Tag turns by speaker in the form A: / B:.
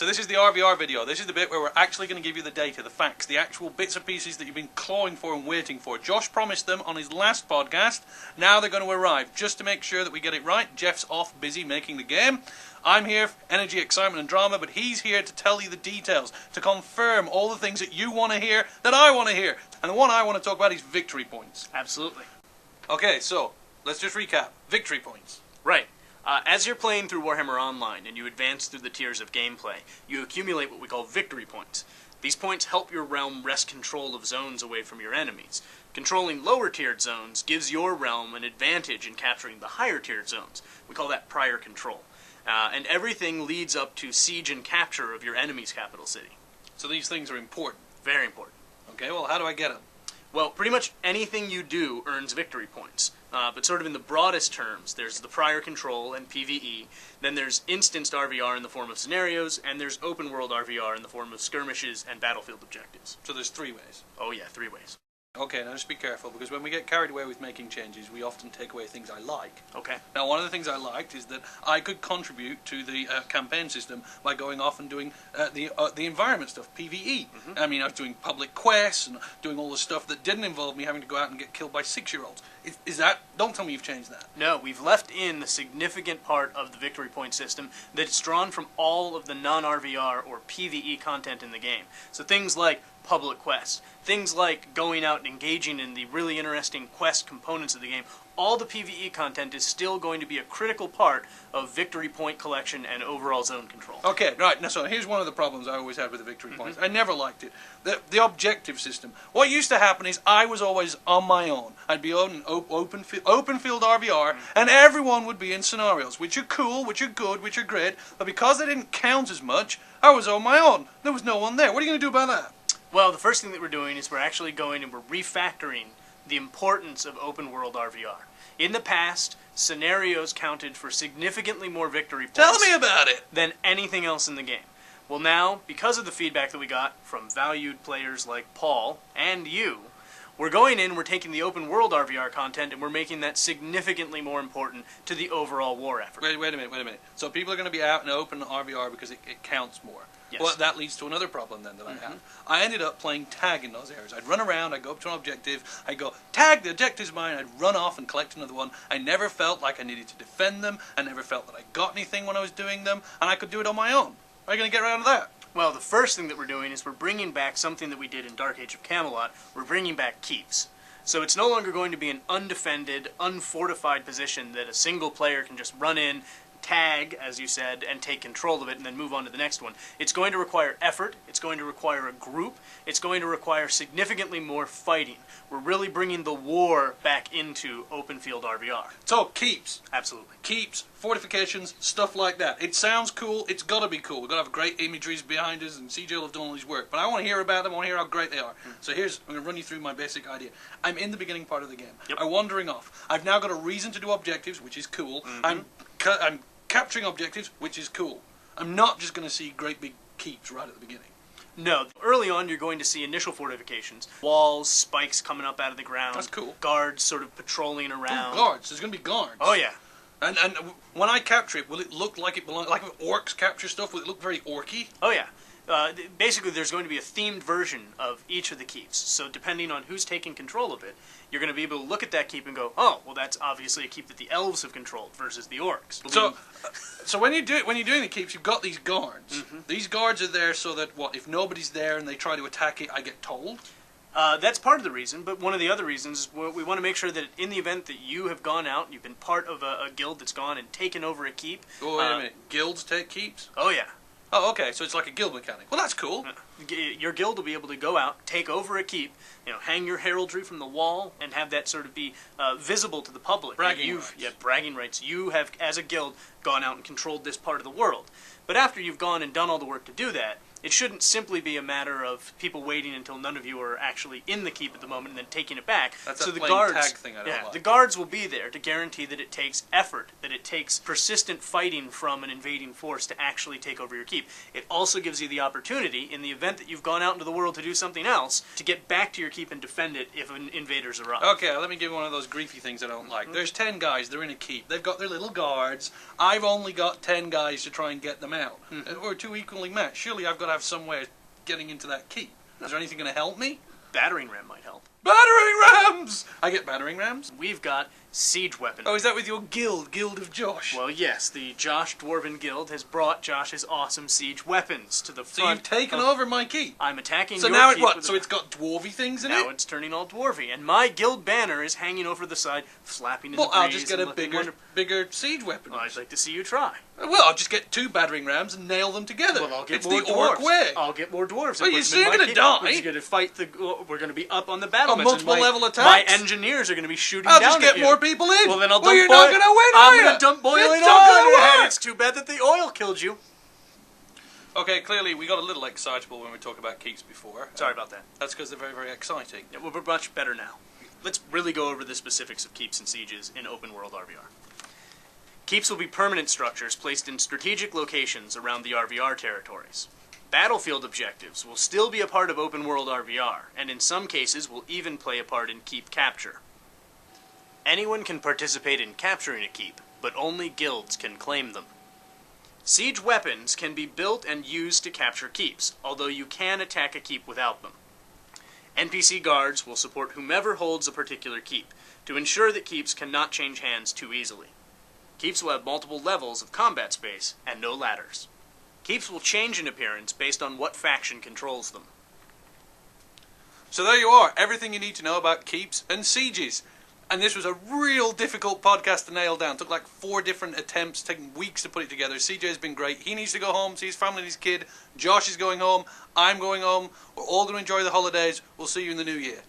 A: So this is the RvR video. This is the bit where we're actually going to give you the data, the facts, the actual bits and pieces that you've been clawing for and waiting for. Josh promised them on his last podcast. Now they're going to arrive. Just to make sure that we get it right, Jeff's off busy making the game. I'm here for energy, excitement and drama, but he's here to tell you the details, to confirm all the things that you want to hear, that I want to hear. And the one I want to talk about is victory points.
B: Absolutely.
A: Okay, so let's just recap. Victory points.
B: Right. As you're playing through Warhammer Online and you advance through the tiers of gameplay, you accumulate what we call victory points. These points help your realm wrest control of zones away from your enemies. Controlling lower-tiered zones gives your realm an advantage in capturing the higher-tiered zones. We call that prior control. And everything leads up to siege and capture of your enemy's capital city.
A: So these things are important.
B: Very important.
A: Okay, well, how do I get them?
B: Well, pretty much anything you do earns victory points. But sort of in the broadest terms, there's the prior control and PvE, then there's instanced RvR in the form of scenarios, and there's open world RvR in the form of skirmishes and battlefield objectives.
A: So there's 3 ways.
B: Oh yeah, 3 ways.
A: Okay, now just be careful, because when we get carried away with making changes, we often take away things I like.
B: Okay.
A: Now, one of the things I liked is that I could contribute to the campaign system by going off and doing the environment stuff, PvE. I mean, I was doing public quests and doing all the stuff that didn't involve me having to go out and get killed by 6-year-olds. Is that... Don't tell me you've changed that.
B: No, we've left in the significant part of the victory point system that's drawn from all of the non-RvR or PvE content in the game. So things like public quests, things like going out and engaging in the really interesting quest components of the game. All the PvE content is still going to be a critical part of victory point collection and overall zone control.
A: Okay, right. Now, so here's one of the problems I always had with the victory points. I never liked it. The objective system. What used to happen is I was always on my own. I'd be on an open field RvR, and everyone would be in scenarios, which are cool, which are good, which are great, but because they didn't count as much, I was on my own. There was no one there. What are you going to do about that?
B: Well, the first thing that we're doing is we're actually going and we're refactoring the importance of open world RvR. In the past, scenarios counted for significantly more victory points.
A: Tell me about it!
B: Than anything else in the game. Well now, because of the feedback that we got from valued players like Paul and you, we're going in, we're taking the open world RvR content and we're making that significantly more important to the overall war effort.
A: Wait a minute. So people are going to be out in open RvR because it counts more.
B: Yes.
A: Well, that leads to another problem then that I have. I ended up playing tag in those areas. I'd run around, I'd go up to an objective, I'd go, tag, the objective's mine, I'd run off and collect another one. I never felt like I needed to defend them, I never felt that I got anything when I was doing them, and I could do it on my own. Are you going to get around to that?
B: Well, the first thing that we're doing is we're bringing back something that we did in Dark Age of Camelot. We're bringing back keeps. So it's no longer going to be an undefended, unfortified position that a single player can just run in, tag, as you said, and take control of it and then move on to the next one. It's going to require effort, it's going to require a group, it's going to require significantly more fighting. We're really bringing the war back into open field RvR.
A: So, keeps.
B: Absolutely.
A: Keeps, fortifications, stuff like that. It sounds cool, it's got to be cool. We've got to have great imageries behind us, and CJ will have done all his work. But I want to hear about them, I want to hear how great they are. So I'm going to run you through my basic idea. I'm in the beginning part of the game.
B: Yep.
A: I'm wandering off. I've now got a reason to do objectives, which is cool. I'm capturing objectives, which is cool. I'm not just going to see great big keeps right at the beginning.
B: No. Early on, you're going to see initial fortifications. Walls, spikes coming up out of the ground.
A: That's cool.
B: Guards sort of patrolling around.
A: Oh, guards. There's going to be guards.
B: Oh, yeah.
A: And when I capture it, will it look like it belongs... Like if orcs capture stuff, will it look very orky?
B: Oh, yeah. Basically, there's going to be a themed version of each of the keeps. So depending on who's taking control of it, you're going to be able to look at that keep and go, oh, well, that's obviously a keep that the elves have controlled versus the orcs.
A: So when you're doing the keeps, you've got these guards. These guards are there so that, if nobody's there and they try to attack it, I get told?
B: That's part of the reason, but one of the other reasons is we want to make sure that in the event that you have gone out, you've been part of a guild that's gone and taken over a keep.
A: Oh, wait a minute. Guilds take keeps?
B: Oh, yeah.
A: Oh, okay, so it's like a guild mechanic. Well, that's cool.
B: Your guild will be able to go out, take over a keep, hang your heraldry from the wall, and have that sort of be visible to the public.
A: Bragging rights.
B: Yeah, bragging rights. You have, as a guild, gone out and controlled this part of the world. But after you've gone and done all the work to do that, It shouldn't simply be a matter of people waiting until none of you are actually in the keep at the moment and then taking it back.
A: That's
B: so
A: a
B: the
A: playing
B: guards,
A: tag thing I don't like.
B: The guards will be there to guarantee that it takes effort, that it takes persistent fighting from an invading force to actually take over your keep. It also gives you the opportunity, in the event that you've gone out into the world to do something else, to get back to your keep and defend it if invaders arrive.
A: Okay, let me give you one of those griefy things I don't like. There's 10 guys, they're in a keep. They've got their little guards. I've only got 10 guys to try and get them out. We're two equally matched. Surely I've got to have some way of getting into that keep. Is there anything going to help me?
B: Battering ram might help.
A: Battering rams! I get battering rams?
B: We've got siege weapons.
A: Oh, is that with your guild of Josh?
B: Well, yes, the Josh Dwarven Guild has brought Josh's awesome siege weapons to the front.
A: So you've taken over my keep?
B: I'm attacking
A: so
B: your
A: now
B: keep.
A: So it's got dwarvy things in it?
B: Now it's turning all dwarvy, and my guild banner is hanging over the side, flapping in the breeze.
A: Well, I'll just get a bigger siege weapon.
B: Well, I'd like to see you try.
A: Well, I'll just get 2 battering rams and nail them together.
B: Well, I'll get
A: it's
B: more
A: the
B: dwarves.
A: orc way.
B: I'll get more dwarves.
A: Well, you're still going to die.
B: We're just going to fight we're going to be up on the battlements.
A: Multiple level attacks.
B: My engineers are going to be shooting
A: I'll
B: down
A: just get
B: at you.
A: more people in.
B: Well, then I'll
A: you're
B: dump
A: not going to win,
B: I'm going to dump boiling oil on your head.
A: work.
B: It's too bad that the oil killed you.
A: Okay, clearly we got a little excitable when we talked about keeps before.
B: Sorry about that.
A: That's because they're very, very exciting.
B: Yeah, we're much better now. Let's really go over the specifics of keeps and sieges in open world RvR. Keeps will be permanent structures placed in strategic locations around the RvR territories. Battlefield objectives will still be a part of open world RvR, and in some cases will even play a part in keep capture. Anyone can participate in capturing a keep, but only guilds can claim them. Siege weapons can be built and used to capture keeps, although you can attack a keep without them. NPC guards will support whomever holds a particular keep, to ensure that keeps cannot change hands too easily. Keeps will have multiple levels of combat space, and no ladders. Keeps will change in appearance based on what faction controls them.
A: So there you are, everything you need to know about keeps and sieges. And this was a real difficult podcast to nail down. Took like 4 different attempts, taking weeks to put it together. CJ has been great. He needs to go home, see his family and his kid. Josh is going home. I'm going home. We're all going to enjoy the holidays. We'll see you in the new year.